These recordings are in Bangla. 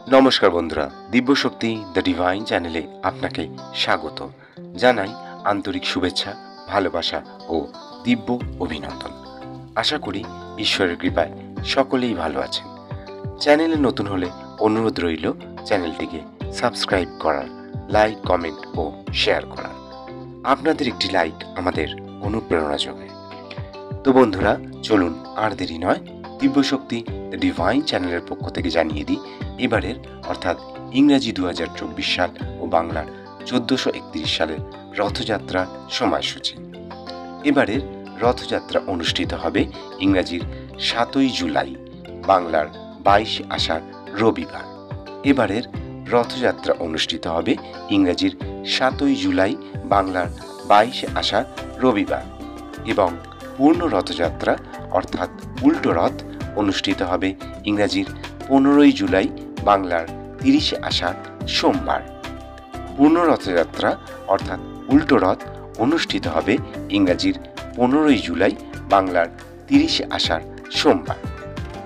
নমস্কার বন্ধুরা, দিব্যশক্তি দ্য ডিভাইন চ্যানেলে আপনাকে স্বাগত জানাই। আন্তরিক শুভেচ্ছা, ভালোবাসা ও দিব্য অভিনন্দন। আশা করি ঈশ্বরের কৃপায় সকলেই ভালো আছেন। চ্যানেলে নতুন হলে অনুরোধ রইল চ্যানেলটিকে সাবস্ক্রাইব করার, লাইক, কমেন্ট ও শেয়ার করার। আপনাদের একটি লাইক আমাদের অনুপ্রেরণা যোগায়। তো বন্ধুরা, চলুন আর দেরি নয়, দিব্যশক্তি দ্য ডিভাইন চ্যানেলের পক্ষ থেকে জানিয়ে দিই এবারের অর্থাৎ ইংরাজি 2024 সাল ও বাংলার 1431 সালের রথযাত্রার সময়সূচি। এবারের রথযাত্রা অনুষ্ঠিত হবে ইংরাজির 7ই জুলাই, বাংলার 22 আষাঢ় রবিবার। এবারের রথযাত্রা অনুষ্ঠিত হবে ইংরাজির 7ই জুলাই, বাংলার 22 আষাঢ় রবিবার এবং পূর্ণ রথযাত্রা অর্থাৎ উল্টো রথ অনুষ্ঠিত হবে ইংরাজির 15ই জুলাই, বাংলার 30 আষাঢ় সোমবার। পূর্ণ রথযাত্রা অর্থাৎ উল্টো রথ অনুষ্ঠিত হবে ইংরাজির 15ই জুলাই, বাংলার 30 আষাঢ় সোমবার।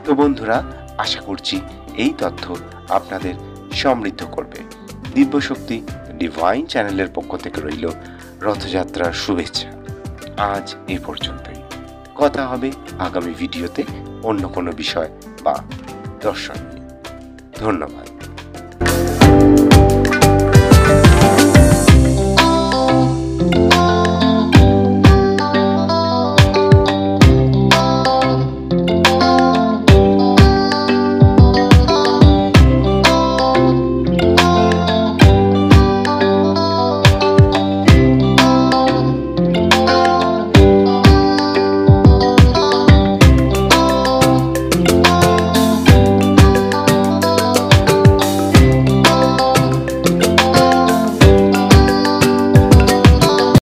তো বন্ধুরা, আশা করছি এই তথ্য আপনাদের সমৃদ্ধ করবে। দিব্যশক্তি ডিভাইন চ্যানেলের পক্ষ থেকে রইল রথযাত্রার শুভেচ্ছা। আজ এই পর্যন্তই। কথা হবে আগামী ভিডিওতে অন্য কোনো বিষয় বা দর্শন নিয়ে। ধন্যবাদ।